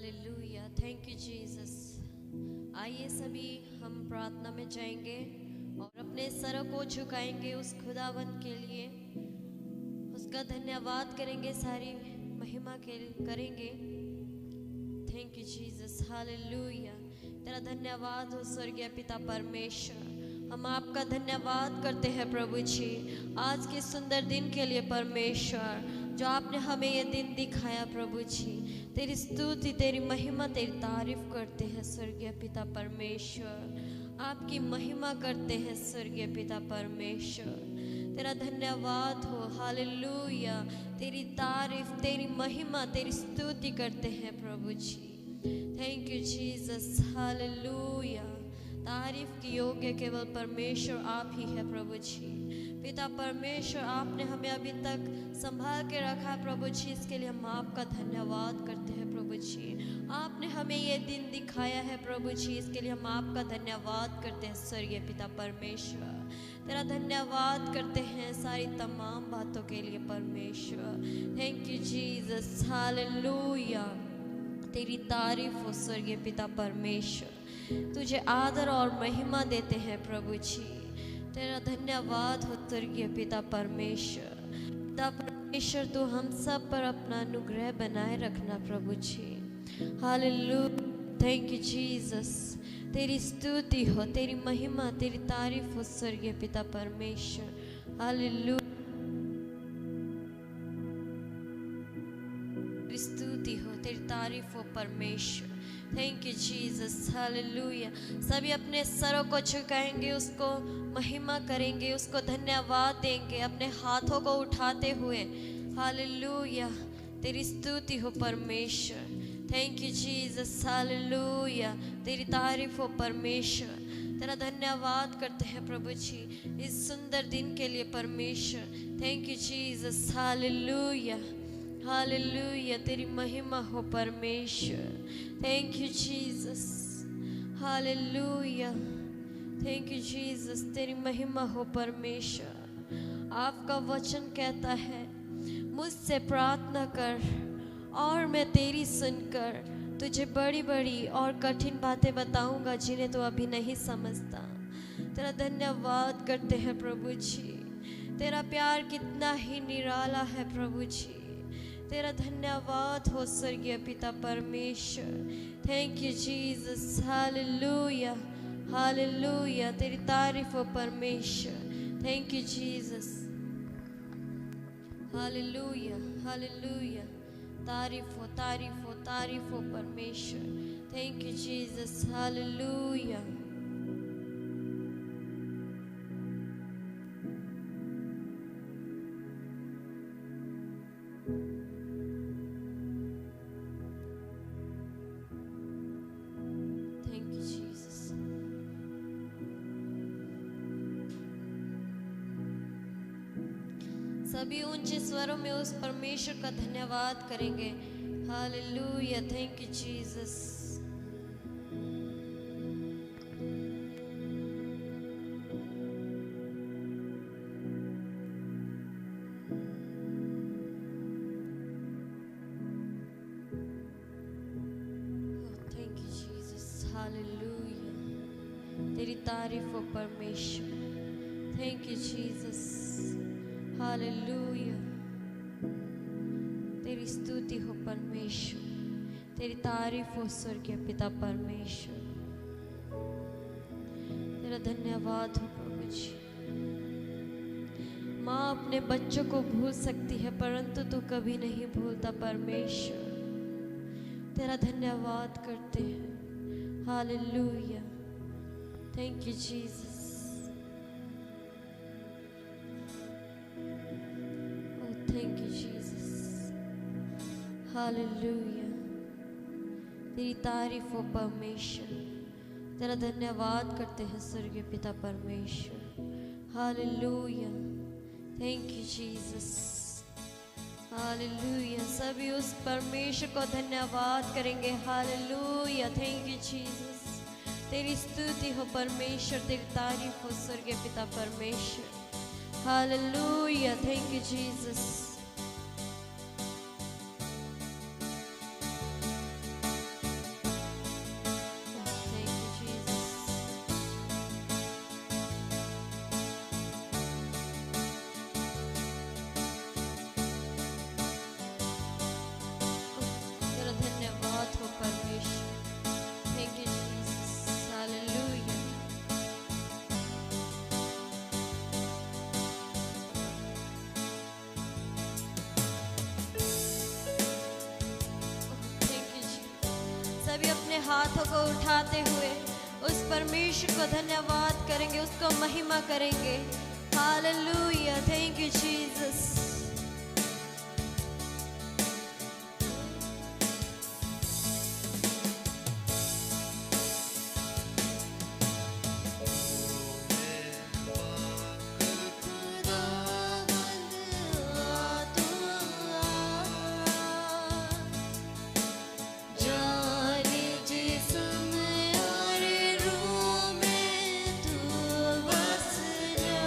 Hallelujah, thank you Jesus. आइए सभी हम प्रार्थना में जाएंगे और अपने सरों को झुकाएंगे उस खुदावंत के लिए, उसका धन्यवाद करेंगे, सारी महिमा के करेंगे। Thank you Jesus, hallelujah. तेरा धन्यवाद हो स्वर्गीय पिता परमेश्वर, हम आपका धन्यवाद करते हैं प्रभु जी आज के सुंदर दिन के लिए परमेश्वर, जो आपने हमें ये दिन दिखाया प्रभु जी। तेरी स्तुति, तेरी महिमा, तेरी तारीफ करते हैं स्वर्गीय पिता परमेश्वर, आपकी महिमा करते हैं स्वर्गीय पिता परमेश्वर। तेरा धन्यवाद हो, हालेलुया। तेरी तारीफ, तेरी महिमा, तेरी स्तुति करते हैं प्रभु जी। Thank you Jesus, hallelujah. तारीफ की योग्य केवल परमेश्वर आप ही है प्रभु जी। पिता परमेश्वर, आपने हमें अभी तक संभाल के रखा है प्रभु जी, इसके लिए हम आपका धन्यवाद करते हैं प्रभु जी। आपने हमें ये दिन दिखाया है प्रभु जी, इसके लिए हम आपका धन्यवाद करते हैं स्वर्गीय पिता परमेश्वर। तेरा धन्यवाद करते हैं सारी तमाम बातों के लिए परमेश्वर। Thank you Jesus, hallelujah. तेरी तारीफ हो स्वर्गीय पिता परमेश्वर, तुझे आदर और महिमा देते हैं प्रभु जी। तेरा धन्यवाद हो स्वर्गीय पिता परमेश्वर। पिता परमेश्वर, तू हम सब पर अपना अनुग्रह बनाए रखना प्रभु जी। Hallelujah, thank you Jesus. तेरी स्तुति हो, तेरी महिमा, तेरी तारीफ हो स्वर्गीय पिता परमेश्वर। हालेलुया, तेरी स्तुति हो, तेरी तारीफ हो परमेश्वर। Thank you Jesus, hallelujah. सभी अपने सरों को झुकाएंगे, उसको महिमा करेंगे, उसको धन्यवाद देंगे अपने हाथों को उठाते हुए। हालेलुया, तेरी स्तुति हो परमेश्वर। Thank you Jesus, hallelujah. तेरी तारीफ हो परमेश्वर। तेरा धन्यवाद करते हैं प्रभु जी इस सुंदर दिन के लिए परमेश्वर। Thank you Jesus, hallelujah, hallelujah. तेरी महिमा हो परमेश्वर। Thank you Jesus, hallelujah. Thank you Jesus, तेरी महिमा हो परमेश्वर। आपका वचन कहता है, मुझसे प्रार्थना कर और मैं तेरी सुनकर तुझे बड़ी बड़ी और कठिन बातें बताऊंगा जिन्हें तो अभी नहीं समझता। तेरा धन्यवाद करते हैं प्रभु जी। तेरा प्यार कितना ही निराला है प्रभु जी। तेरा धन्यवाद हो स्वर्गीय पिता परमेश्वर। Thank you Jesus, hallelujah, hallelujah. तेरी तारीफ हो परमेश्वर। Thank you Jesus, hallelujah, hallelujah. तारीफ हो, तारीफ हो, तारीफ हो परमेश्वर। Thank you Jesus, hallelujah. Thank you Jesus. सभी ऊंचे स्वरों में उस परमेश्वर का धन्यवाद करेंगे। Hallelujah, thank you Jesus. Thank you Jesus, hallelujah. तेरी तारीफ हो परमेश्वर। Thank you Jesus, hallelujah. तेरी स्तुति हो परमेश्वर, तेरी तारीफ हो स्वर्गीय पिता परमेश्वर। तेरा धन्यवाद हो प्रभु जी। माँ अपने बच्चों को भूल सकती है परंतु तू कभी नहीं भूलता परमेश्वर। तेरा धन्यवाद करते हैं। Hallelujah, thank you Jesus. Thank you Jesus, hallelujah. तेरी तारीफ हो परमेश्वर। तेरा धन्यवाद करते हैं स्वर्गीय पिता परमेश्वर। Hallelujah, thank you Jesus, hallelujah. सभी उस परमेश्वर को धन्यवाद करेंगे। Hallelujah, thank you Jesus. तेरी स्तुति हो परमेश्वर, तेरी तारीफ हो स्वर्गीय पिता परमेश्वर। Hallelujah, thank you Jesus. हाथों को उठाते हुए उस परमेश्वर को धन्यवाद करेंगे, उसको महिमा करेंगे। Hallelujah, thank you Jesus. जाने जिस्म और रूह में तू बस जा।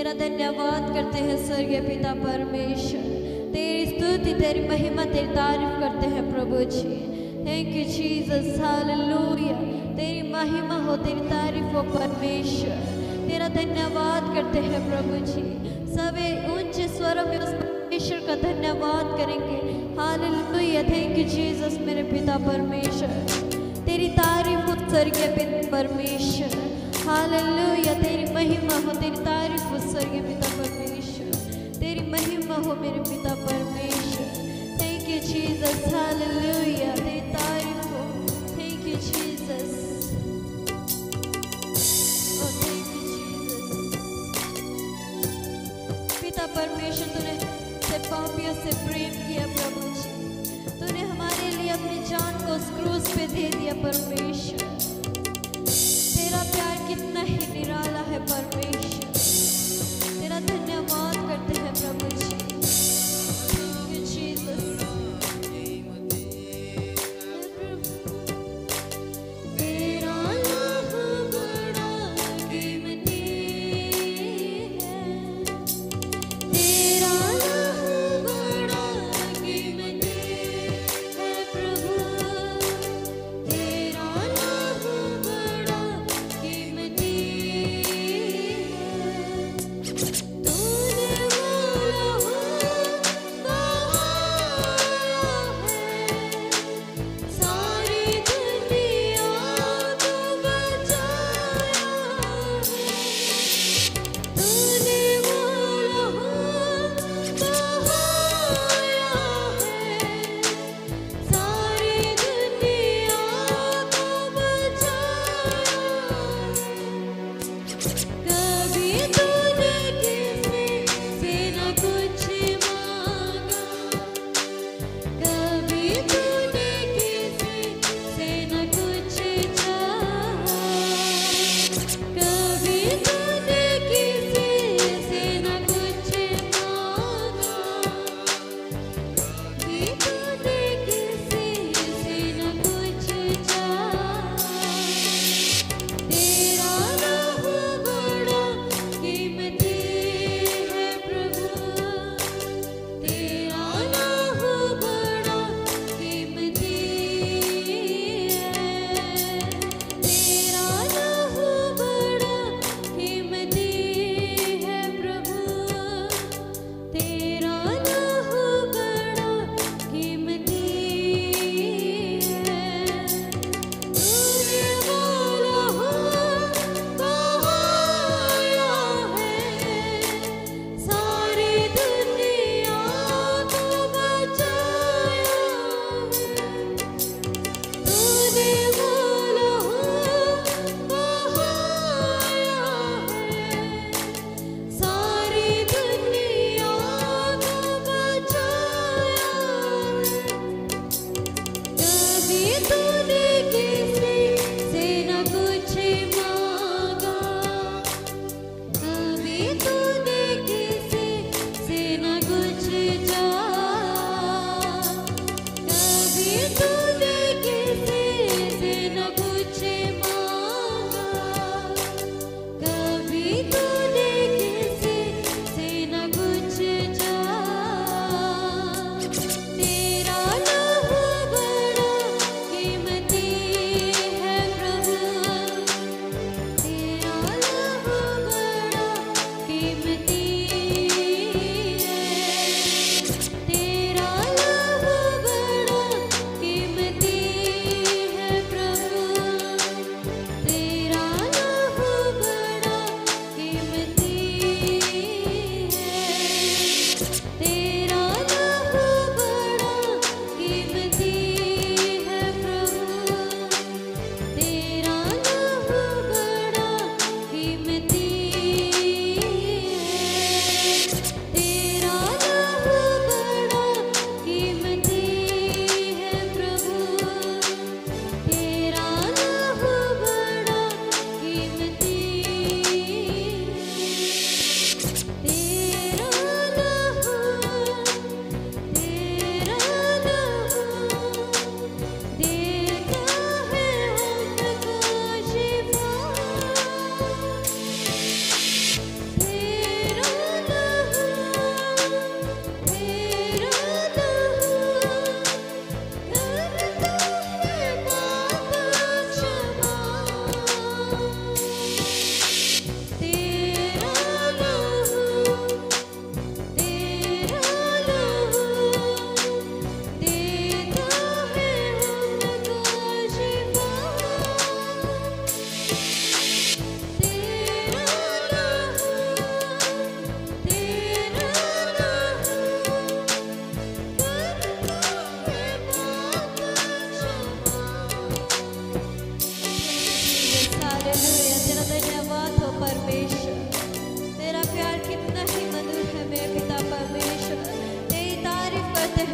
तेरा धन्यवाद करते हैं स्वर्गीय पिता परमेश्वर। तेरी स्तुति, तेरी महिमा, तेरी तारीफ करते हैं प्रभु जी। Thank you Jesus, hallelujah. तेरी महिमा हो, तेरी तारीफ हो परमेश्वर। तेरा धन्यवाद करते हैं प्रभु जी। सभी ऊंचे स्वरों में उस परमेश्वर का धन्यवाद करेंगे। हालेलुया। थैंक यू जीसस मेरे पिता परमेश्वर। तेरी तारीफ हो स्वर्गीय पिता परमेश्वर। हालेलुया। तेरी महिमा हो, तेरी तारीफ हो स्वर्गीय पिता परमेश्वर। तेरी महिमा हो मेरे पिता परमेश्वर। Thank you Jesus, hallelujah. तेरी तारीफ हो। थैंक यू जीसस, ओ थैंक यू जीसस। पिता परमेश्वर, तूने से पापियों से प्रेम किया प्रभु जी। तूने हमारे लिए अपनी जान को उस क्रूस पे दे दिया परमेश्वर। तेरा प्यार कितना ही निराला है परमेश्वर। तेरा धन्यवाद करते हैं प्रभु जी। Thank you, Jesus. तेरा लहू बड़ा कीमती है। तेरा लहू बड़ा कीमती है प्रभु। तेरा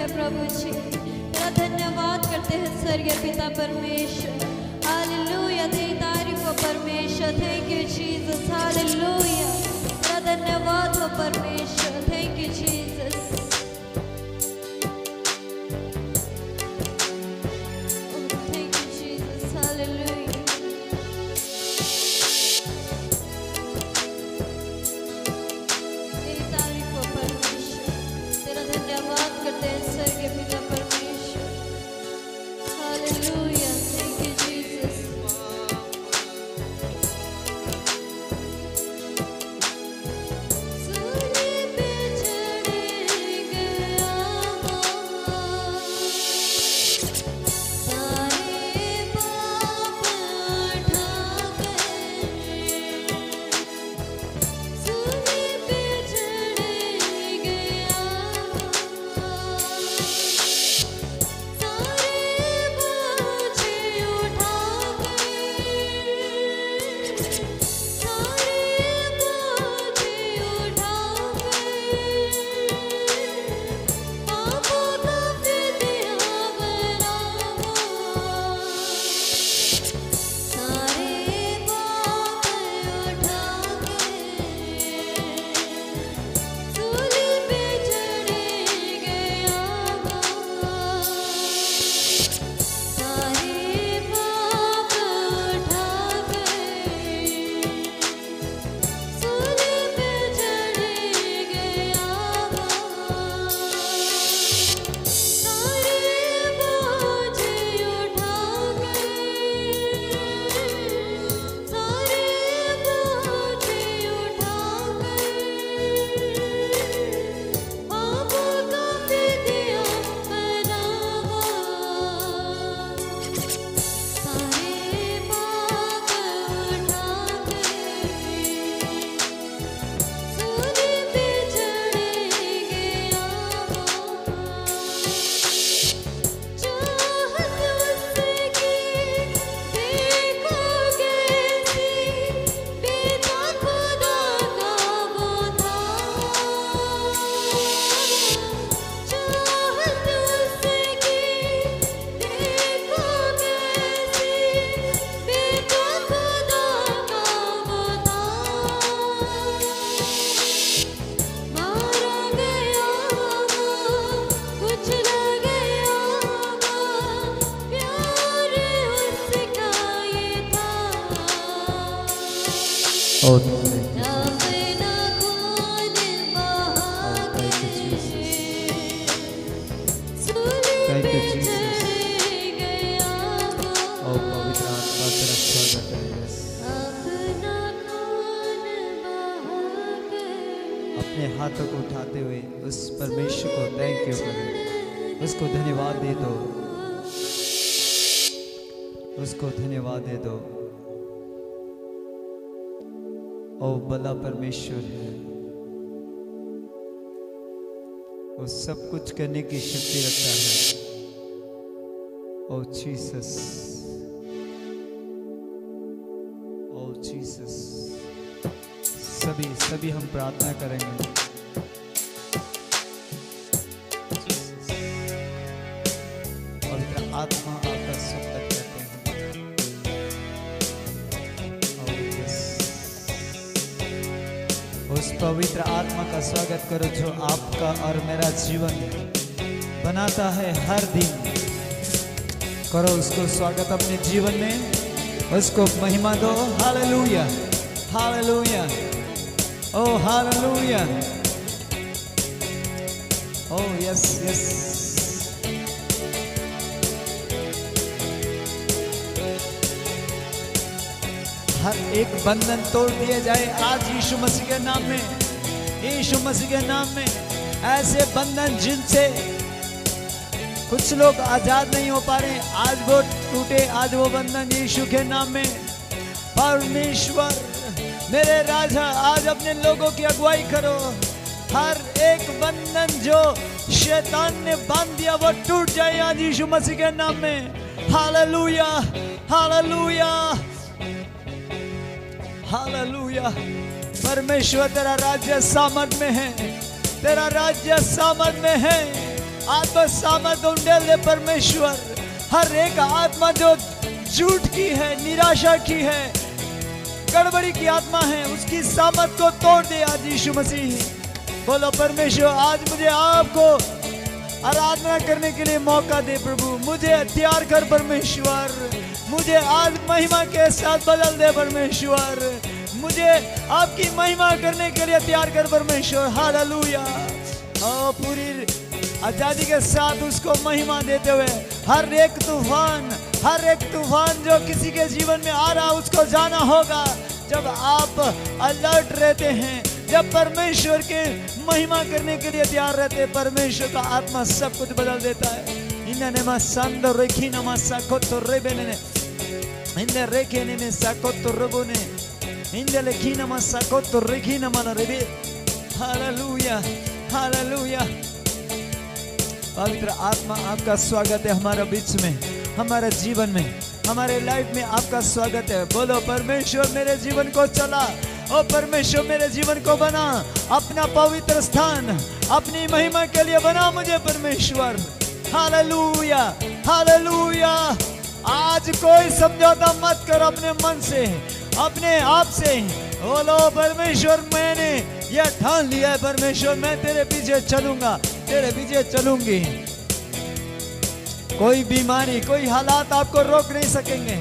है प्रभु जी, तेरा धन्यवाद करते हैं स्वर्गीय पिता परमेश्वर। हालेलुया, तेरी तारीफ हो परमेश्वर। Thank you Jesus, hallelujah. तेरा धन्यवाद हो परमेश्वर। Thank you Jesus. Thank you Jesus, hallelujah. तेरी तारीफ हो परमेश्वर। तेरा धन्यवाद करते हैं स्वर्गीय पिता परमेश्वर। Hallelujah, thank you Jesus. सूली पे चढ़ गया सारे पाप उठाकर। सूली पे चढ़ गया सारे बोझ उठाकर। सारे बोझ उठाकर पापों का फिदिया बनावा। सारे पाप उठाकर सूली पे चढ़ गया। सारे पाप उठाकर सूली पे चढ़ गया। सारे बोझ उठाकर। सारे बोझ उठाकर पापों का फिदिया बनावा। सारे पाप उठाकर सूली पे चढ़ गया। चाहत उसकी देखो कैसी, पिता खुदा का वो था। चाहत उसकी देखो कैसी, पिता खुदा का वो था। मारा गया कुचला गया, प्यार उसका ये था। Oh, अपना खून बहा के सूली Thank पे you, Jesus. चढ़ गया। पवित्र आत्मा तेरा स्वागत है। अपना खून बहा के अपने हाथों को उठाते हुए उस परमेश्वर को थैंक यू करो, उसको धन्यवाद दे दो, उसको धन्यवाद दे दो। ओ भला परमेश्वर है, वो सब कुछ करने की शक्ति रखता है। ओ जीसस, ओ जीसस। सभी हम प्रार्थना करेंगे। पवित्र आत्मा आपका स्वागत करते हैं। Oh, yes. उस पवित्र आत्मा का स्वागत करो जो आपका और मेरा जीवन बनाता है हर दिन। करो उसको स्वागत अपने जीवन में, उसको महिमा दो। हालेलुया, हालेलुया, ओ हालेलुया, ओ यस यस। हर एक बंधन तोड़ दिया जाए आज यीशु मसीह के नाम में, यीशु मसीह के नाम में। ऐसे बंधन जिनसे कुछ लोग आजाद नहीं हो पा रहे, आज वो टूटे, आज वो बंधन यीशु के नाम में। परमेश्वर मेरे राजा, आज अपने लोगों की अगुवाई करो। हर एक बंधन जो शैतान ने बांध दिया वो टूट जाए आज यीशु मसीह के नाम में। Hallelujah, hallelujah, hallelujah. परमेश्वर तेरा राज्य सामर्थ में है, तेरा राज्य सामर्थ में है। आत्मा सामर्थ उंडेल दे परमेश्वर। हर एक आत्मा जो झूठ की है, निराशा की है, गड़बड़ी की आत्मा है, उसकी सामर्थ को तोड़ दे आज यीशु मसीह। बोलो परमेश्वर, आज मुझे आपको आराधना करने के लिए मौका दे प्रभु। मुझे तैयार कर परमेश्वर, मुझे आज महिमा के साथ बदल दे परमेश्वर। मुझे आपकी महिमा करने के लिए तैयार कर परमेश्वर। हालेलुया। और पूरी आजादी के साथ उसको महिमा देते हुए हर एक तूफान जो किसी के जीवन में आ रहा, उसको जाना होगा। जब आप अलर्ट रहते हैं, जब परमेश्वर के महिमा करने के लिए तैयार रहते हैं, परमेश्वर का आत्मा सब कुछ बदल देता है। इन्ने मसंदो रेखिना मसाकोतो रेबेने इन्ने रेखेने में साकोतो रबोने इन्ने लेखिना मसाकोतो रेखिना माला रेबे। Hallelujah, hallelujah. पवित्र आत्मा, आपका स्वागत है हमारे बीच में, हमारे जीवन में, हमारे लाइफ में आपका स्वागत है। बोलो परमेश्वर, मेरे जीवन को चला। ओ परमेश्वर, मेरे जीवन को बना अपना पवित्र स्थान, अपनी महिमा के लिए बना मुझे परमेश्वर। Hallelujah, hallelujah. आज कोई समझौता मत कर अपने मन से, अपने आप से। बोलो परमेश्वर, मैंने यह ठान लिया है परमेश्वर, मैं तेरे पीछे चलूंगा, तेरे पीछे चलूंगी। कोई बीमारी, कोई हालात आपको रोक नहीं सकेंगे।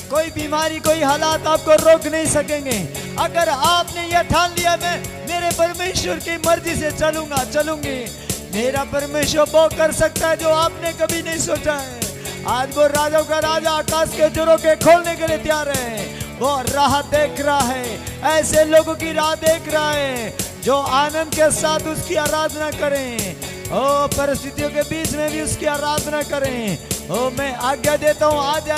कोई बीमारी, कोई हालात आपको रोक नहीं सकेंगे। अगर आपने यह ठान लिया, मैं मेरे परमेश्वर की मर्जी से चलूंगा, चलूंगी। मेरा परमेश्वर वो कर सकता है जो आपने कभी नहीं सोचा है। आज वो राजाओं का राजा, आकाश के जोरों के खोलने के लिए तैयार है। वो राह देख रहा है, ऐसे लोगों की राह देख रहा है जो आनंद के साथ उसकी आराधना करें। ओ परिस्थितियों के बीच में भी उसकी आराधना करें। ओ मैं आज्ञा देता हूँ आज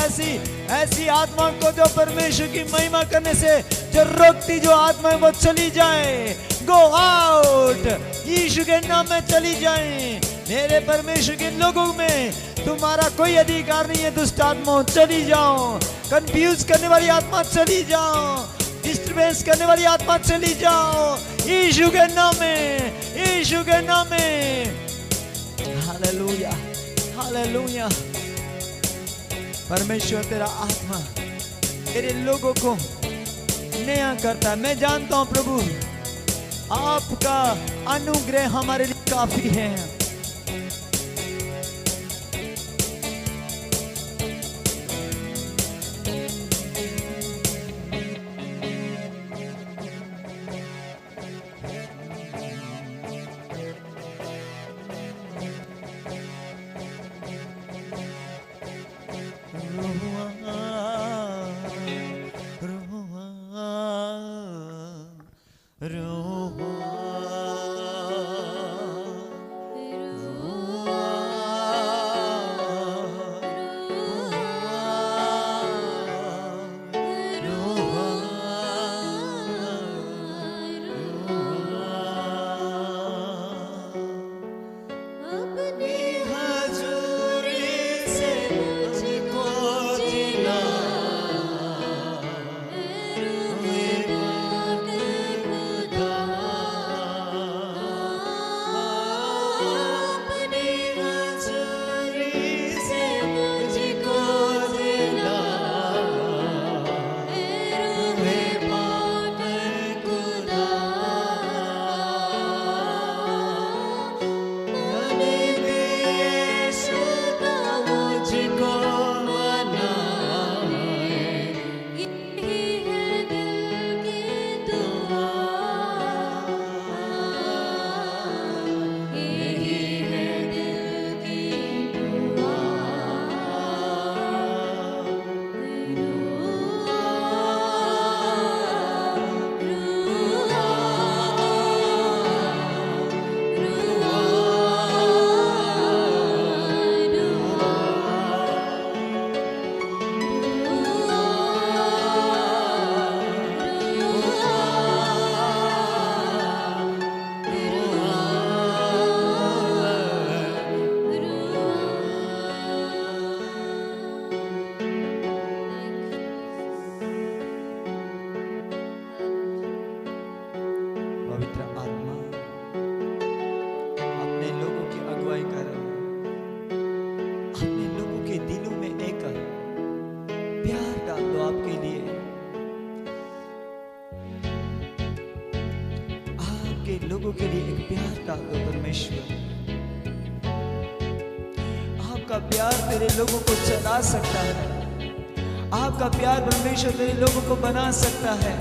ऐसी आत्मा को जो परमेश्वर की महिमा करने से जो रोकती जो आत्मा है, वो चली जाए। गो आउट, यीशु के नाम में चली जाए। मेरे परमेश्वर के लोगों में तुम्हारा कोई अधिकार नहीं है। दुष्ट आत्मा चली जाओ, कंफ्यूज करने वाली आत्मा चली जाओ, डिस्टर्बेंस करने वाली आत्मा चली जाओ, यीशु के नाम में, यीशु के नाम में। Hallelujah, hallelujah. परमेश्वर तेरा आत्मा तेरे लोगों को नया करता है। मैं जानता हूं प्रभु, आपका अनुग्रह हमारे लिए काफी है। के लोगों के लिए एक प्यार का दो परमेश्वर। आपका प्यार तेरे लोगों को चला सकता है, आपका प्यार परमेश्वर तेरे लोगों को बना सकता है।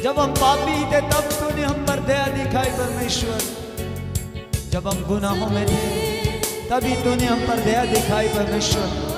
जब हम पापी थे तब तूने हम पर दया दिखाई परमेश्वर, जब हम गुनाहों में थे तभी तूने हम पर दया दिखाई परमेश्वर।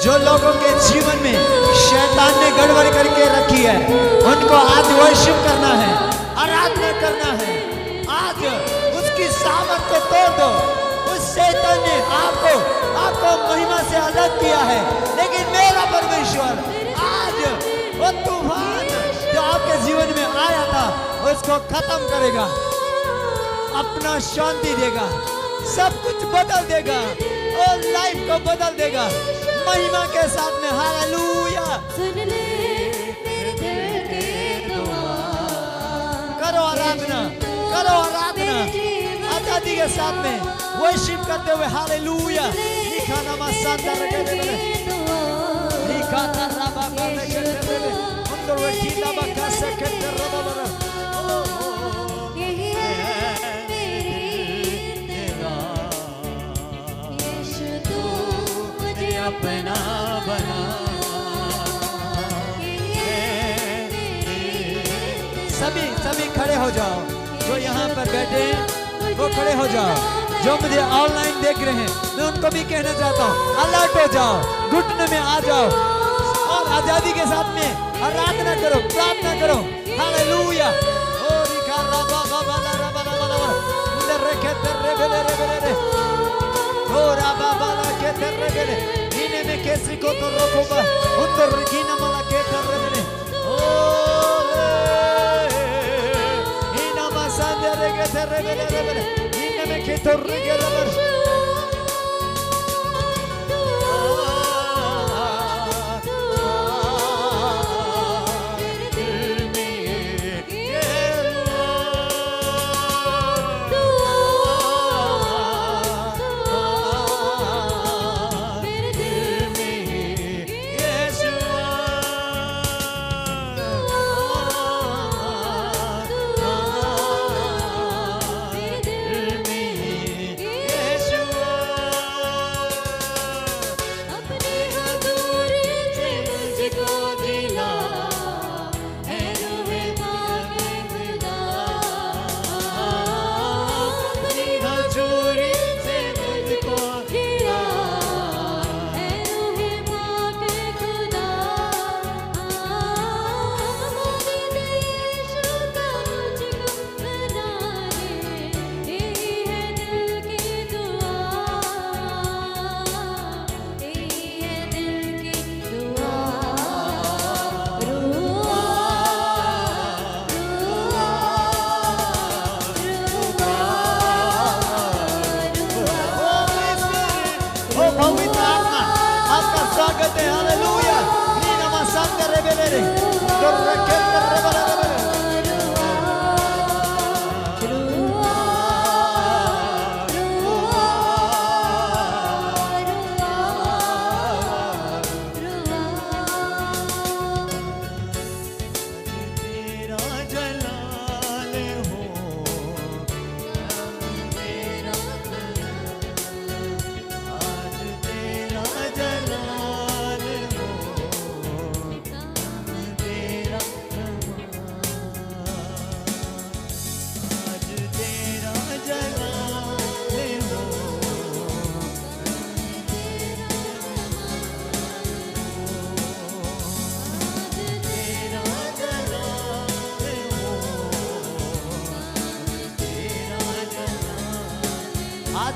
जो लोगों के जीवन में शैतान ने गड़बड़ करके रखी है, उनको आज वर्शिप करना है, आराधना करना है। आज उसकी सामर्थ को तोड़ दो। उस शैतान ने आपको महिमा से अलग किया है, लेकिन मेरा परमेश्वर आज वो तूफान जो आपके जीवन में आया था उसको खत्म करेगा, अपना शांति देगा, सब कुछ बदल देगा और लाइफ को बदल देगा महिमा के साथ में। हालेलुया। सुन ले मेरे दिल की दुआ, करो आराधना, करो आराधना आजादी के साथ में वर्शिप करते हुए। हालेलुया। लिखा नामा सांता रखे दे लिखा तरबा का रखे दे अंदर वे कीला बका सके तरबा बरा। अपना बना। सभी खड़े हो जाओ, जो यहाँ पर बैठे हैं वो खड़े हो जाओ। जो मुझे ऑनलाइन देख रहे हैं मैं उनको भी कहना चाहता हूँ, अलर्ट हो जाओ, घुटने में आ जाओ और आजादी के साथ में आराधना करो, प्रार्थना करो। हालेलुया। ओ रिका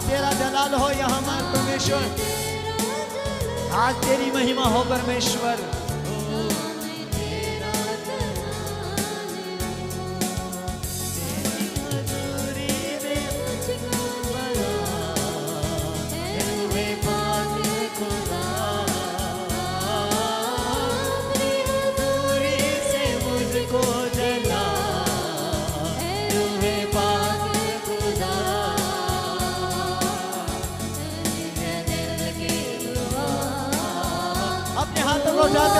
तेरा जलाल हो यहाँ पर परमेश्वर, आज तेरी महिमा हो परमेश्वर। जाते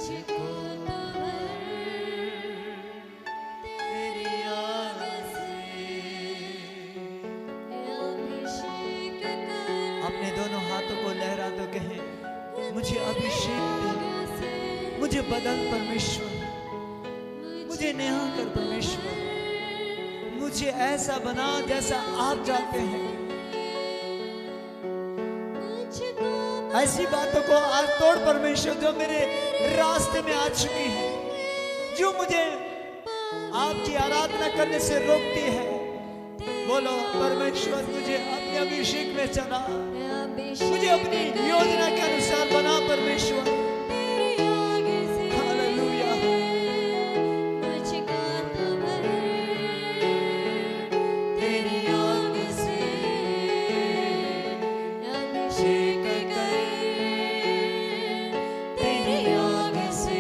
मुझको तो भर तेरी आग से अभिषेक कर। अपने दोनों हाथों को लहरा दो, कहें मुझे अभिषेक दे, मुझे बदल परमेश्वर, मुझे नेहा कर परमेश्वर, मुझे ऐसा बना जैसा आप चाहते हैं। ऐसी बातों को आज तोड़ परमेश्वर जो मेरे रास्ते में आ चुकी है, जो मुझे आपकी आराधना करने से रोकती है। बोलो परमेश्वर मुझे अपने अभिषेक में चला, मुझे अपनी योजना के अनुसार बना परमेश्वर। हालेलुया। मुझको तो भर तेरी आग से अभिषेक कर, तेरी आग से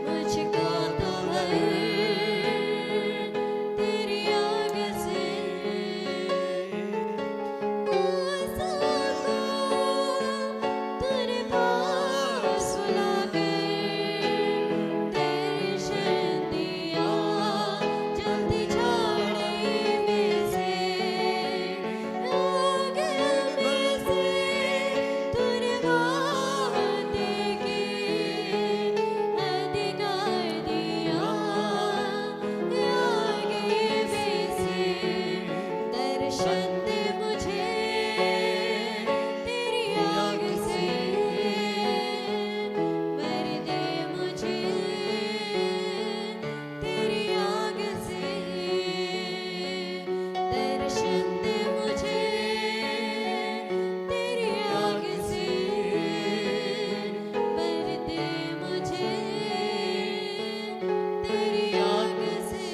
मुझको तो भर तेरी आग से। तेरे पास बुलाकर दर्शन दिया, जल्दी झाड़ी में से आग में से तूने वादे के अधिकार दिया। आगे में से दर्शन दे मुझे तेरी आग से, भर दे मुझे तेरी आग से। दर्शन दे मुझे तेरी आग से, भर दे मुझे तेरी आग से।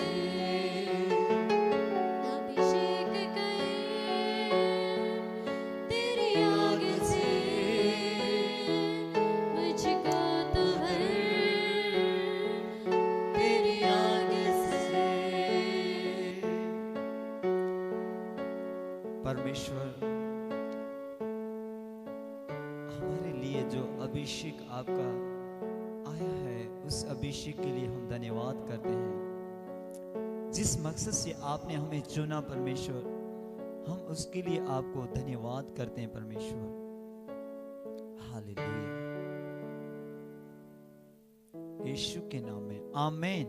अभिषेक कर तेरी आग से मुझको तो भर तेरी आग से। परमेश्वर हमारे लिए जो अभिषेक आपका आया है, उस अभिषेक के लिए हम धन्यवाद करते हैं। जिस मकसद से आपने हमें चुना परमेश्वर, हम उसके लिए आपको धन्यवाद करते हैं परमेश्वर। हालेलुया। यीशु के नाम में आमीन,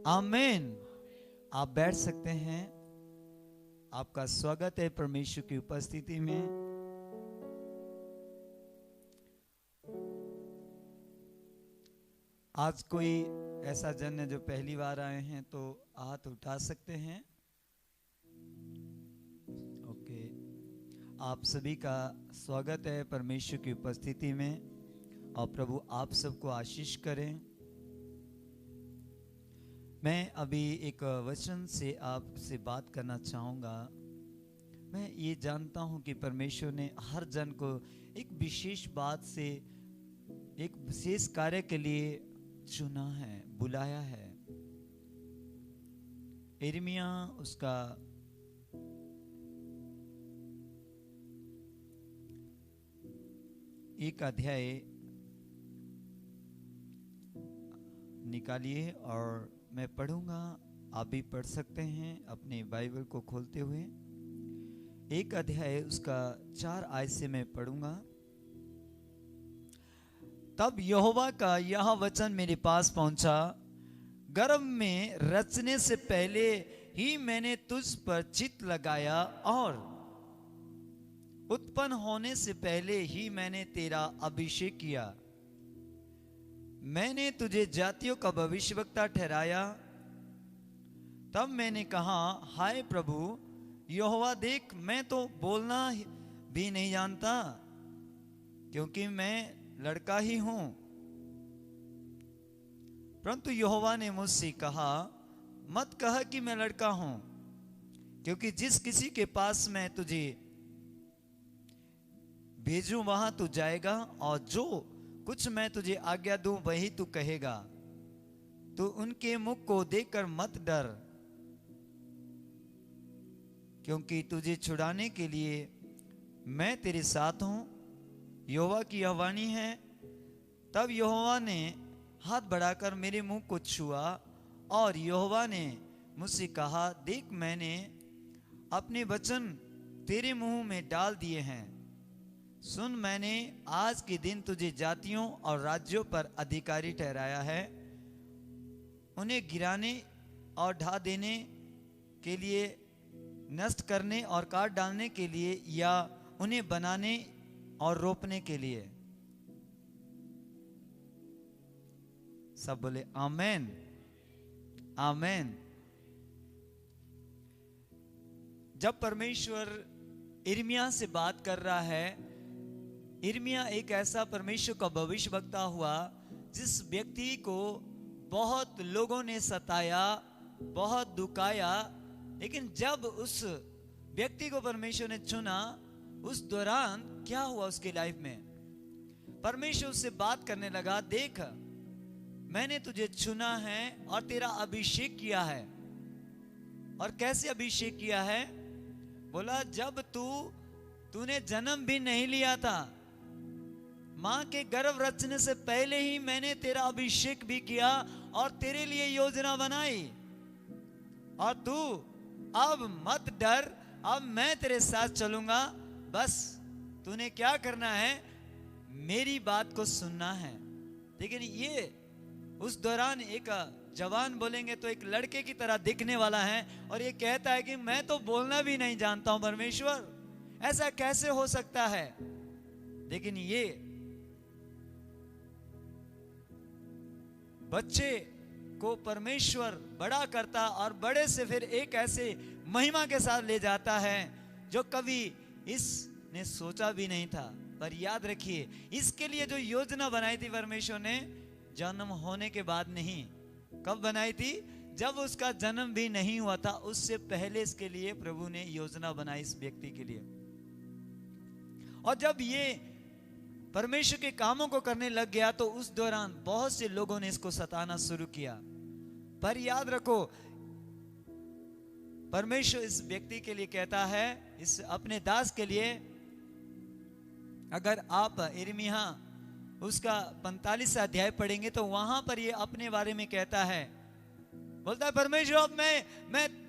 आमीन। आप बैठ सकते हैं। आपका स्वागत है परमेश्वर की उपस्थिति में। आज कोई ऐसा जन है जो पहली बार आए हैं तो हाथ उठा सकते हैं। ओके, आप सभी का स्वागत है परमेश्वर की उपस्थिति में, और प्रभु आप सबको आशीष करें। मैं अभी एक वचन से आपसे बात करना चाहूँगा। मैं ये जानता हूँ कि परमेश्वर ने हर जन को एक विशेष बात से, एक विशेष कार्य के लिए चुना है, बुलाया है। यिर्मयाह उसका एक अध्याय निकालिए और मैं पढ़ूंगा। आप भी पढ़ सकते हैं अपने बाइबल को खोलते हुए। एक अध्याय उसका 4 आयत से मैं पढ़ूंगा। तब यहोवा का यह वचन मेरे पास पहुंचा, गर्भ में रचने से पहले ही मैंने तुझ पर चित्त लगाया, और उत्पन्न होने से पहले ही मैंने तेरा अभिषेक किया। मैंने तुझे जातियों का भविष्यवक्ता ठहराया। तब मैंने कहा, हाय प्रभु यहोवा, देख मैं तो बोलना भी नहीं जानता, क्योंकि मैं लड़का ही हूं। परंतु यहोवा ने मुझसे कहा, मत कह कि मैं लड़का हूं, क्योंकि जिस किसी के पास मैं तुझे भेजूं वहां तू जाएगा, और जो कुछ मैं तुझे आज्ञा दूं वही तू कहेगा। तू उनके मुख को देखकर मत डर, क्योंकि तुझे छुड़ाने के लिए मैं तेरे साथ हूं। यहोवा की यह वाणी है, तब यहोवा ने हाथ बढ़ाकर मेरे मुंह को छुआ और यहोवा ने मुझसे कहा, देख मैंने अपने वचन तेरे मुंह में डाल दिए हैं। सुन, मैंने आज के दिन तुझे जातियों और राज्यों पर अधिकारी ठहराया है, उन्हें गिराने और ढा देने के लिए, नष्ट करने और काट डालने के लिए, या उन्हें बनाने और रोपने के लिए। सब बोले आमेन, आमेन। जब परमेश्वर यिर्मयाह से बात कर रहा है, यिर्मयाह एक ऐसा परमेश्वर का भविष्यवक्ता हुआ जिस व्यक्ति को बहुत लोगों ने सताया, बहुत दुखाया, लेकिन जब उस व्यक्ति को परमेश्वर ने चुना, उस दौरान क्या हुआ उसकी लाइफ में? परमेश्वर उससे बात करने लगा, देख मैंने तुझे चुना है और तेरा अभिषेक किया है। और कैसे अभिषेक किया है? बोला, जब तूने जन्म भी नहीं लिया था, मां के गर्भ रचने से पहले ही मैंने तेरा अभिषेक भी किया और तेरे लिए योजना बनाई। और तू अब मत डर, अब मैं तेरे साथ चलूंगा, बस तूने क्या करना है, मेरी बात को सुनना है। लेकिन ये उस दौरान एक जवान बोलेंगे तो एक लड़के की तरह दिखने वाला है, और ये कहता है कि मैं तो बोलना भी नहीं जानता हूं परमेश्वर, ऐसा कैसे हो सकता है? लेकिन ये बच्चे को परमेश्वर बड़ा करता और बड़े से फिर एक ऐसे महिमा के साथ ले जाता है जो कभी इसने सोचा भी नहीं था। पर याद रखिए, इसके लिए जो योजना बनाई थी परमेश्वर ने, जन्म होने के बाद नहीं। कब बनाई थी? जब उसका जन्म भी नहीं हुआ था, उससे पहले इसके लिए प्रभु ने योजना बनाई इस व्यक्ति के लिए। और जब ये परमेश्वर के कामों को करने लग गया तो उस दौरान बहुत से लोगों ने इसको सताना शुरू किया। पर याद रखो, परमेश्वर इस व्यक्ति के लिए कहता है, इस अपने दास के लिए, अगर आप यिर्मयाह उसका 45 अध्याय पढ़ेंगे तो वहां पर ये अपने बारे में कहता है, बोलता है, परमेश्वर अब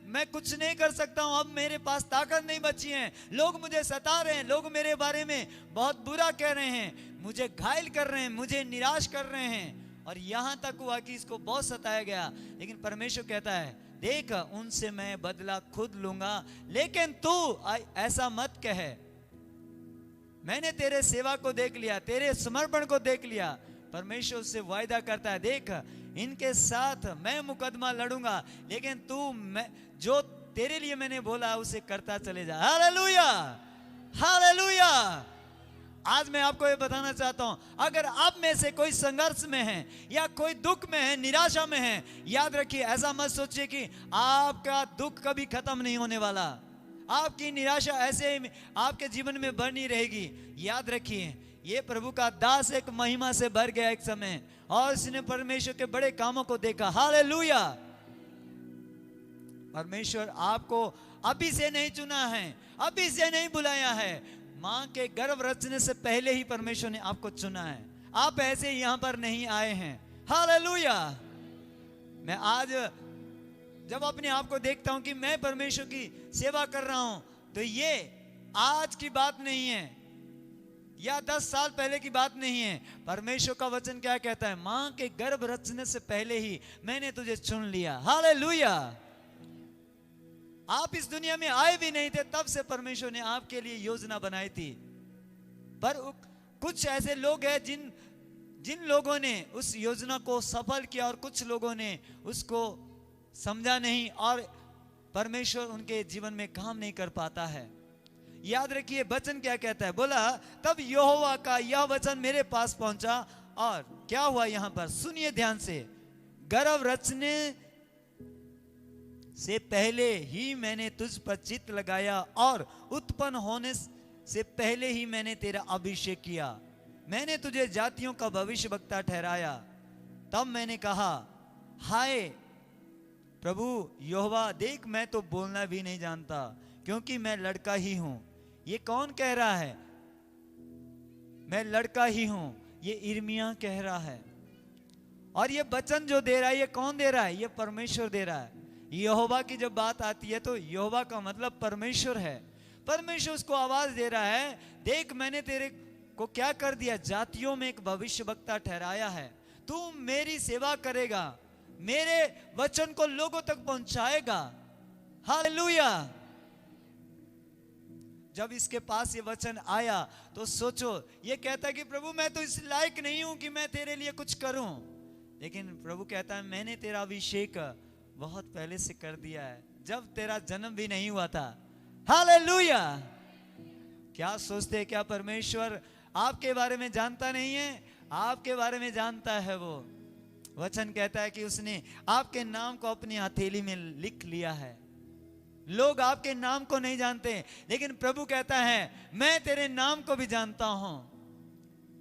मैं कुछ नहीं कर सकता हूं, अब मेरे पास ताकत नहीं बची है, लोग मुझे सता रहे हैं, लोग मेरे बारे में बहुत बुरा कह रहे हैं, मुझे घायल कर रहे हैं, मुझे निराश कर रहे हैं। और यहां तक हुआ कि इसको बहुत सताया गया। लेकिन परमेश्वर कहता है, देख उनसे मैं बदला खुद लूंगा, लेकिन तू ऐसा मत कह, मैंने तेरे सेवा को देख लिया, तेरे समर्पण को देख लिया। परमेश्वर उससे वायदा करता है, देख इनके साथ मैं मुकदमा लड़ूंगा, लेकिन तू जो तेरे लिए मैंने बोला उसे करता चले जा। Hallelujah, hallelujah. आज मैं आपको ये बताना चाहता हूं, अगर आप में से कोई संघर्ष में है या कोई दुख में है, निराशा में है, याद रखिए, ऐसा मत सोचिए कि आपका दुख कभी खत्म नहीं होने वाला, आपकी निराशा ऐसे ही आपके जीवन में बनी रहेगी। याद रखिए, ये प्रभु का दास एक महिमा से भर गया एक समय, और इसने परमेश्वर के बड़े कामों को देखा। हालेलुया। परमेश्वर आपको अभी से नहीं चुना है, अभी से नहीं बुलाया है, मां के गर्भ रचने से पहले ही परमेश्वर ने आपको चुना है। आप ऐसे यहां पर नहीं आए हैं। हालेलुया। मैं आज जब अपने आप को देखता हूं कि मैं परमेश्वर की सेवा कर रहा हूं, तो ये आज की बात नहीं है या 10 साल पहले की बात नहीं है। परमेश्वर का वचन क्या कहता है? मां के गर्भ रचने से पहले ही मैंने तुझे चुन लिया। हालेलुया। आप इस दुनिया में आए भी नहीं थे, तब से परमेश्वर ने आपके लिए योजना बनाई थी। पर कुछ ऐसे लोग हैं जिन लोगों ने उस योजना को सफल किया और कुछ लोगों ने उसको समझा नहीं, और परमेश्वर उनके जीवन में काम नहीं कर पाता है। याद रखिए, वचन क्या कहता है? बोला, तब यहोवा का यह वचन मेरे पास पहुंचा, और क्या हुआ यहां पर? सुनिए ध्यान से। गर्भ रचने से पहले ही मैंने तुझ पर चित्त लगाया, और उत्पन्न होने से पहले ही मैंने तेरा अभिषेक किया। मैंने तुझे जातियों का भविष्यवक्ता ठहराया। तब मैंने कहा, हाय प्रभु यहोवा, देख मैं तो बोलना भी नहीं जानता, क्योंकि मैं लड़का ही हूं। ये कौन कह रहा है? मैं लड़का ही हूं। ये यिर्मयाह कह रहा है। और ये वचन जो दे रहा है, ये कौन दे रहा है? ये परमेश्वर दे रहा है। यहोवा की जब बात आती है तो यहोवा का मतलब परमेश्वर है। परमेश्वर उसको आवाज दे रहा है, देख मैंने तेरे को क्या कर दिया, जातियों में एक भविष्यवक्ता ठहराया है। तू मेरी सेवा करेगा, मेरे वचन को लोगों तक पहुंचाएगा। हालेलुया। जब इसके पास ये वचन आया तो सोचो, ये कहता है कि प्रभु मैं तो इस लायक नहीं हूं कि मैं तेरे लिए कुछ करूं, लेकिन प्रभु कहता है मैंने तेरा अभिषेक बहुत पहले से कर दिया है, जब तेरा जन्म भी नहीं हुआ था। हालेलुया। क्या सोचते हैं, क्या परमेश्वर आपके बारे में जानता नहीं है? आपके बारे में जानता है। वो वचन कहता है कि उसने आपके नाम को अपनी हथेली में लिख लिया है। लोग आपके नाम को नहीं जानते, लेकिन प्रभु कहता है मैं तेरे नाम को भी जानता हूं।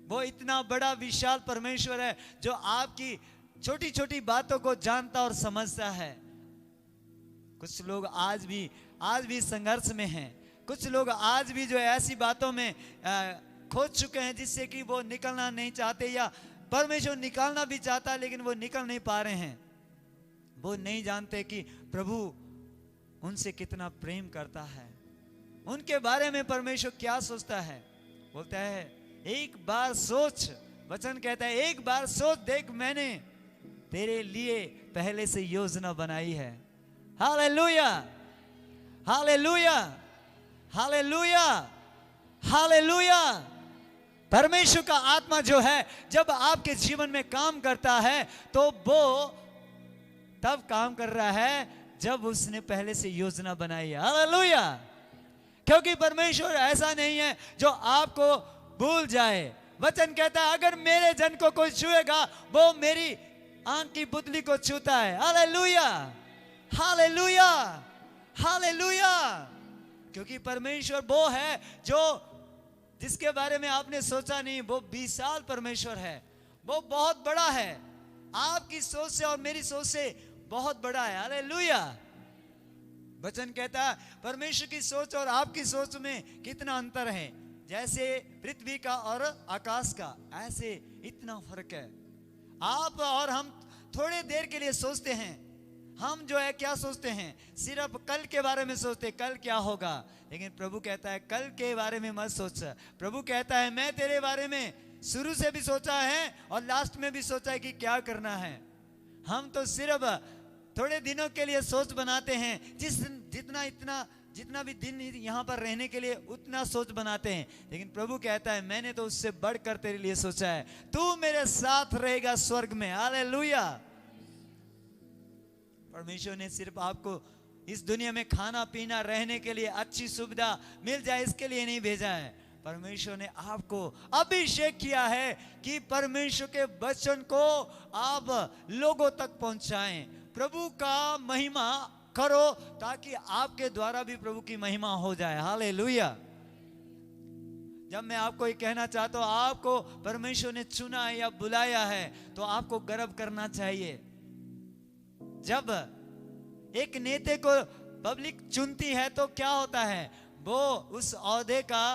वो इतना बड़ा विशाल परमेश्वर है जो आपकी छोटी छोटी बातों को जानता और समझता है। कुछ लोग आज भी संघर्ष में हैं। कुछ लोग आज भी जो ऐसी बातों में खोज चुके हैं जिससे कि वो निकलना नहीं चाहते, या परमेश्वर निकालना भी चाहता है लेकिन वो निकल नहीं पा रहे हैं। वो नहीं जानते कि प्रभु उनसे कितना प्रेम करता है, उनके बारे में परमेश्वर क्या सोचता है। बोलता है एक बार सोच, वचन कहता है एक बार सोच, देख मैंने तेरे लिए पहले से योजना बनाई है। Hallelujah, hallelujah, hallelujah, hallelujah. परमेश्वर का आत्मा जो है जब आपके जीवन में काम करता है तो वो तब काम कर रहा है जब उसने पहले से योजना बनाई है। हालेलुया। क्योंकि परमेश्वर ऐसा नहीं है जो आपको भूल जाए। वचन कहता है अगर मेरे जन को कोई छुएगा वो मेरी आंख की पुतली को छूता है। Hallelujah, hallelujah, hallelujah. क्योंकि परमेश्वर वो है जो जिसके बारे में आपने सोचा नहीं, वो विशाल परमेश्वर है, वो बहुत बड़ा है, आपकी सोच से और मेरी सोच से बहुत बड़ा है। हालेलुया। वचन कहता है परमेश्वर की सोच और आपकी सोच में कितना अंतर है, जैसे पृथ्वी का और आकाश का, ऐसे इतना फर्क है। आप और हम थोड़े देर के लिए सोचते हैं, हम जो है क्या सोचते हैं, सिर्फ कल के बारे में सोचते हैं, कल क्या होगा। लेकिन प्रभु कहता है कल के बारे में मत सोच। प्रभु कहता है मैं तेरे बारे में शुरू से भी सोचा है और लास्ट में भी सोचा है कि क्या करना है। हम तो सिर्फ थोड़े दिनों के लिए सोच बनाते हैं, जितना भी दिन यहाँ पर रहने के लिए उतना सोच बनाते हैं। लेकिन प्रभु कहता है मैंने तो उससे बढ़कर तेरे लिए सोचा है, तू मेरे साथ रहेगा स्वर्ग में। हालेलुया। परमेश्वर ने सिर्फ आपको इस दुनिया में खाना पीना रहने के लिए अच्छी सुविधा मिल जाए इसके लिए नहीं भेजा है। परमेश्वर ने आपको अभिषेक किया है कि परमेश्वर के वचन को आप लोगों तक पहुंचाएं, प्रभु का महिमा करो ताकि आपके द्वारा भी प्रभु की महिमा हो जाए। हालेलुया। जब मैं आपको ये कहना चाहता हूं आपको परमेश्वर ने चुना है या बुलाया है तो आपको गर्व करना चाहिए। जब एक नेता को पब्लिक चुनती है तो क्या होता है, वो उस ओहदे का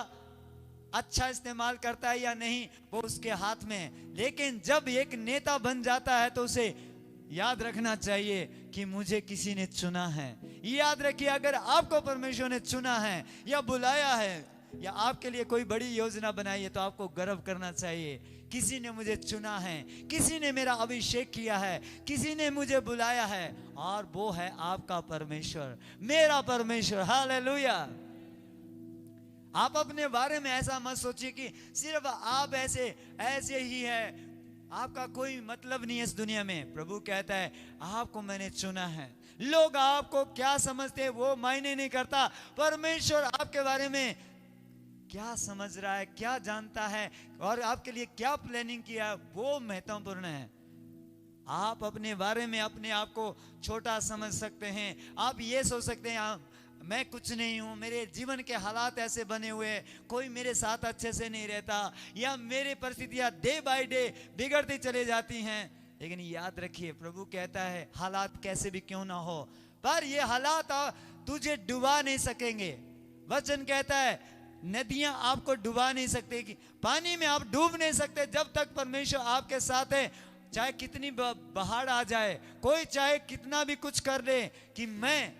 अच्छा इस्तेमाल करता है या नहीं वो उसके हाथ में है। लेकिन जब एक नेता बन जाता है तो उसे याद रखना चाहिए कि मुझे किसी ने चुना है। याद रखिए अगर आपको परमेश्वर ने चुना है या बुलाया है या आपके लिए कोई बड़ी योजना बनाई है तो आपको गर्व करना चाहिए, किसी ने मुझे चुना है, किसी ने मेरा अभिषेक किया है, किसी ने मुझे बुलाया है और वो है आपका परमेश्वर, मेरा परमेश्वर। हालेलुया। आप अपने बारे में ऐसा मत सोचिए कि सिर्फ आप ऐसे ही है, आपका कोई मतलब नहीं है इस दुनिया में। प्रभु कहता है आपको मैंने चुना है। लोग आपको क्या समझते हैं वो मायने नहीं करता, परमेश्वर आपके बारे में क्या समझ रहा है, क्या जानता है और आपके लिए क्या प्लानिंग किया है वो महत्वपूर्ण है। आप अपने बारे में अपने आप को छोटा समझ सकते हैं, आप ये सोच सकते हैं मैं कुछ नहीं हूं, मेरे जीवन के हालात ऐसे बने हुए, कोई मेरे साथ अच्छे से नहीं रहता या मेरी परिस्थितियां डे बाय डे बिगड़ती चले जाती हैं। लेकिन याद रखिए प्रभु कहता है हालात कैसे भी क्यों ना हो पर ये हालात तुझे डुबा नहीं सकेंगे। वचन कहता है नदियां आपको डुबा नहीं सकते, कि पानी में आप डूब नहीं सकते जब तक परमेश्वर आपके साथ है। चाहे कितनी बाढ़ आ जाए, कोई चाहे कितना भी कुछ कर ले कि मैं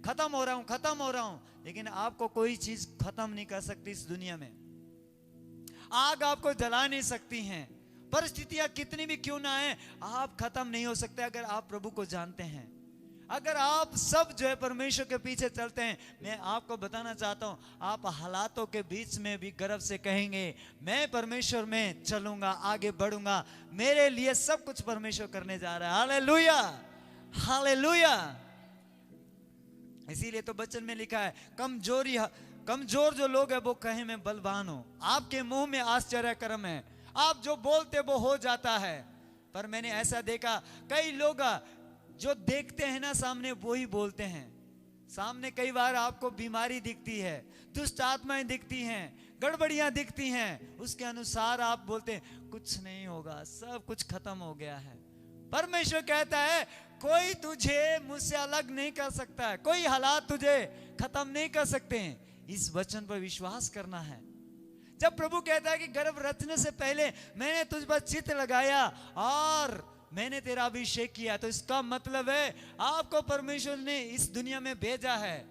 खत्म हो रहा हूं, खत्म हो रहा हूं, लेकिन आपको कोई चीज खत्म नहीं कर सकती इस दुनिया में। आग आपको जला नहीं सकती हैं, परिस्थितियां कितनी भी क्यों ना आए, आप खत्म नहीं हो सकते अगर आप प्रभु को जानते हैं। अगर आप सब जो है परमेश्वर के पीछे चलते हैं, मैं आपको बताना चाहता हूं, आप हालातों के बीच में भी गर्व से कहेंगे मैं परमेश्वर में चलूंगा, आगे बढ़ूंगा, मेरे लिए सब कुछ परमेश्वर करने जा रहा है। Hallelujah, hallelujah. इसीलिए तो वचन में लिखा है, कमजोर जो लोग है वो कहे मैं बलवान हूं। आपके मुंह में आश्चर्य कर्म है, आप जो बोलते वो हो जाता है। पर मैंने ऐसा देखा, कई लोग जो देखते हैं ना सामने वही बोलते हैं। सामने कई बार आपको बीमारी दिखती है, दुष्ट आत्माएं दिखती हैं, गड़बड़ियां दिखती हैं, उसके अनुसार आप बोलते हैं कुछ नहीं होगा, सब कुछ खत्म हो गया है। परमेश्वर कहता है कोई तुझे मुझसे अलग नहीं कर सकता है, कोई हालात तुझे खत्म नहीं कर सकते हैं। इस वचन पर विश्वास करना है। जब प्रभु कहता है कि गर्भ रचने से पहले मैंने तुझ पर चित्त लगाया और मैंने तेरा अभिषेक किया, तो इसका मतलब है आपको परमेश्वर ने इस दुनिया में भेजा है।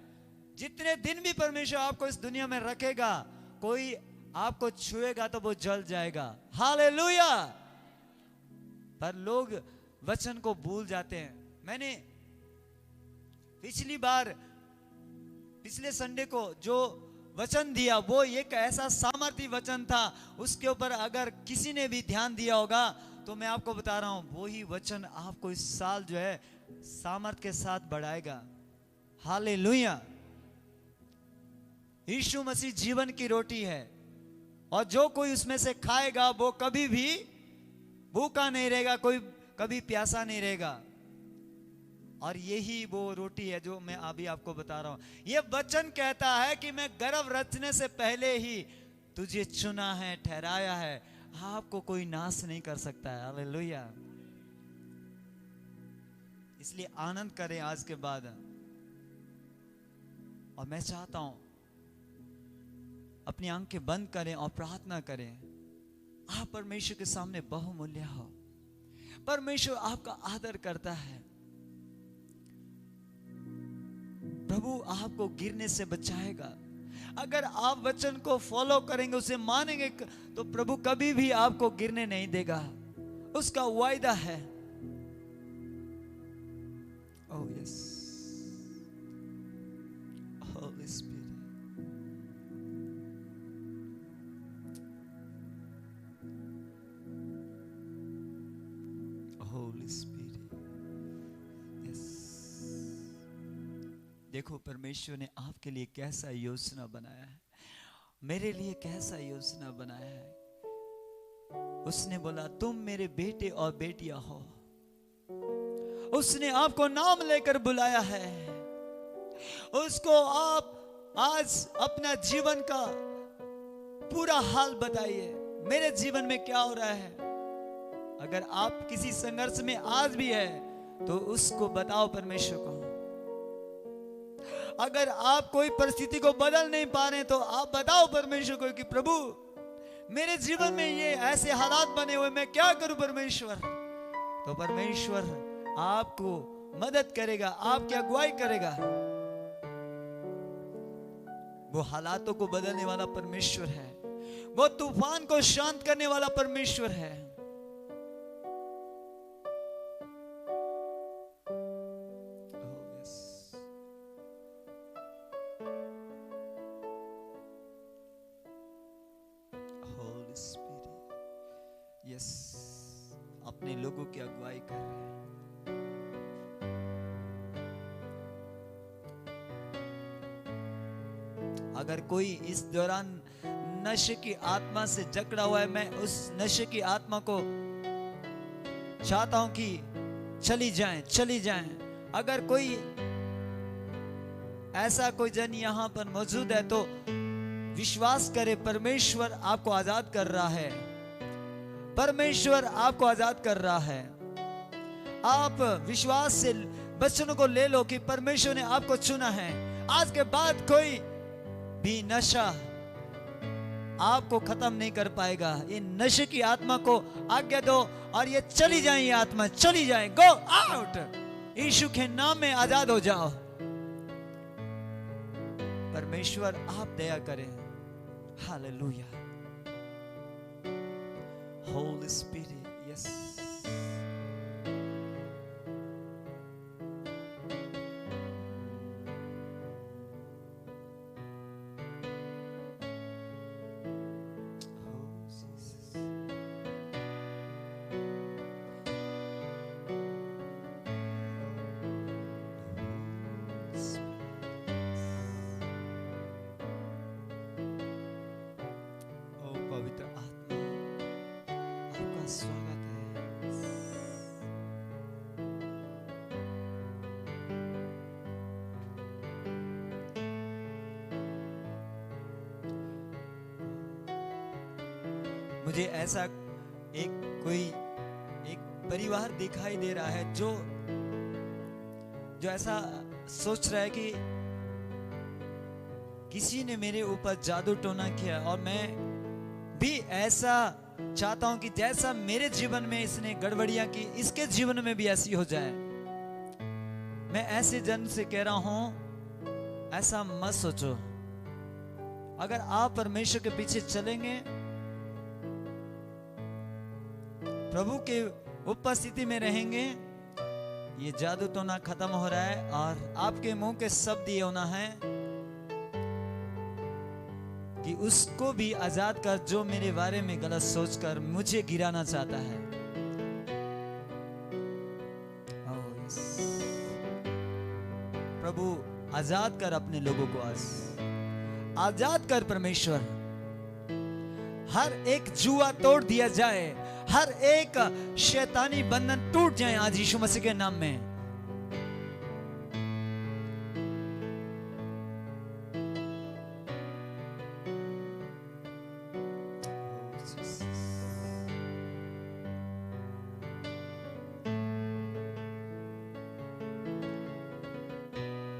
जितने दिन भी परमेश्वर आपको इस दुनिया में रखेगा, कोई आपको छुएगा तो वो जल जाएगा। हालेलुया। पर लोग वचन को भूल जाते हैं। मैंने पिछले संडे को जो वचन दिया वो एक ऐसा सामर्थी वचन था, उसके ऊपर अगर किसी ने भी ध्यान दिया होगा तो मैं आपको बता रहा हूं वही वचन आपको इस साल जो है सामर्थ के साथ बढ़ाएगा। हालेलुया। यीशु मसीह जीवन की रोटी है और जो कोई उसमें से खाएगा वो कभी भी भूखा नहीं रहेगा, कोई कभी प्यासा नहीं रहेगा। और यही वो रोटी है जो मैं अभी आपको बता रहा हूं। ये वचन कहता है कि मैं गर्भ रचने से पहले ही तुझे चुना है, ठहराया है, आपको कोई नाश नहीं कर सकता है। हालेलुया। इसलिए आनंद करें आज के बाद। और मैं चाहता हूं अपनी आंखें बंद करें और प्रार्थना करें। आप परमेश्वर के सामने बहुमूल्य हो। परमेश्वर आपका आदर करता है। प्रभु आपको गिरने से बचाएगा। अगर आप वचन को फॉलो करेंगे, उसे मानेंगे, तो प्रभु कभी भी आपको गिरने नहीं देगा, उसका वायदा है। Oh yes, Holi spirit, Holi spirit, yes. देखो परमेश्वर ने आपके लिए कैसा योजना बनाया है, मेरे लिए कैसा योजना बनाया है। उसने बोला तुम मेरे बेटे और बेटियां हो। उसने आपको नाम लेकर बुलाया है। उसको आप आज अपना जीवन का पूरा हाल बताइए, मेरे जीवन में क्या हो रहा है। अगर आप किसी संघर्ष में आज भी है तो उसको बताओ परमेश्वर को। अगर आप कोई परिस्थिति को बदल नहीं पा रहे तो आप बताओ परमेश्वर को कि प्रभु मेरे जीवन में ये ऐसे हालात बने हुए, मैं क्या करूं परमेश्वर। तो परमेश्वर आपको मदद करेगा, आपकी अगुवाई करेगा। वो हालातों को बदलने वाला परमेश्वर है, वो तूफान को शांत करने वाला परमेश्वर है। यस, अपने लोगों की अगुवाई कर रहे हैं। अगर कोई इस दौरान नशे की आत्मा से जकड़ा हुआ है, मैं उस नशे की आत्मा को चाहता हूं कि चली जाएं। अगर कोई ऐसा कोई जन यहां पर मौजूद है तो विश्वास करे, परमेश्वर आपको आजाद कर रहा है। परमेश्वर आपको आजाद कर रहा है। आप विश्वास से वचनों को ले लो कि परमेश्वर ने आपको चुना है। आज के बाद कोई भी नशा आपको खत्म नहीं कर पाएगा। ये नशे की आत्मा को आज्ञा दो और ये चली जाए, ये आत्मा चली जाए। गो आउट, यीशु के नाम में आजाद हो जाओ। परमेश्वर आप दया करें। हालेलुया। Holi spirit, yes. स्वागत है। मुझे ऐसा एक परिवार दिखाई दे रहा है जो ऐसा सोच रहा है कि किसी ने मेरे ऊपर जादू टोना किया और मैं भी ऐसा चाहता हूं कि जैसा मेरे जीवन में इसने गड़बड़ियां की, इसके जीवन में भी ऐसी हो जाए। मैं ऐसे जन से कह रहा हूं, ऐसा मत सोचो। अगर आप परमेश्वर के पीछे चलेंगे, प्रभु के उपस्थिति में रहेंगे, ये जादू टोना खत्म हो रहा है और आपके मुंह के शब्द ये होना है कि उसको भी आजाद कर जो मेरे बारे में गलत सोचकर मुझे गिराना चाहता है। प्रभु आजाद कर अपने लोगों को, आज आजाद कर परमेश्वर। हर एक जुआ तोड़ दिया जाए, हर एक शैतानी बंधन टूट जाए आज यीशु मसीह के नाम में।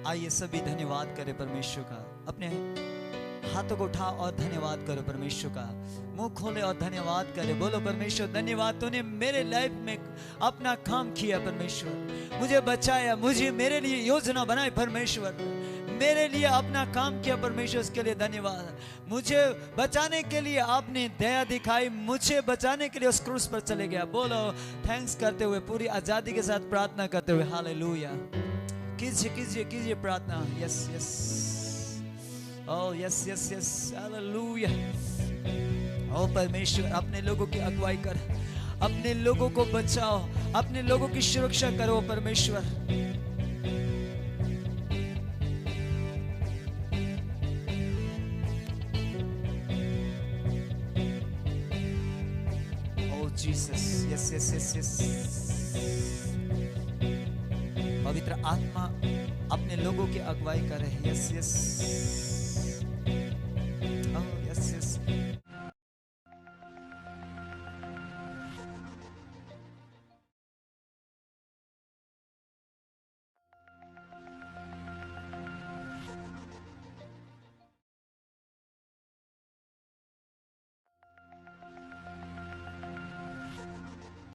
आइए सभी धन्यवाद करें परमेश्वर का। अपने हाथों को उठाओ और धन्यवाद करो परमेश्वर का। मुंह खोले और धन्यवाद करें। बोलो परमेश्वर धन्यवाद, तूने मेरे लाइफ में अपना काम किया परमेश्वर, मुझे बचाया, मुझे मेरे लिए योजना बनाई परमेश्वर, मेरे लिए अपना काम किया परमेश्वर, उसके लिए धन्यवाद। मुझे बचाने के लिए आपने दया दिखाई, मुझे बचाने के लिए उस क्रूस पर चले गया। बोलो थैंक्स करते हुए, पूरी आजादी के साथ प्रार्थना करते हुए। हालेलुया। कीजिए कीजिए कीजिए प्रार्थना। Yes yes, oh yes yes yes, hallelujah. ओ परमेश्वर, अपने लोगों की अगुवाई कर, अपने लोगों को बचाओ, अपने लोगों की सुरक्षा करो परमेश्वर। ओ Jesus, yes yes yes yes. पवित्र आत्मा अपने लोगों की अगुवाई करे। Yes yes.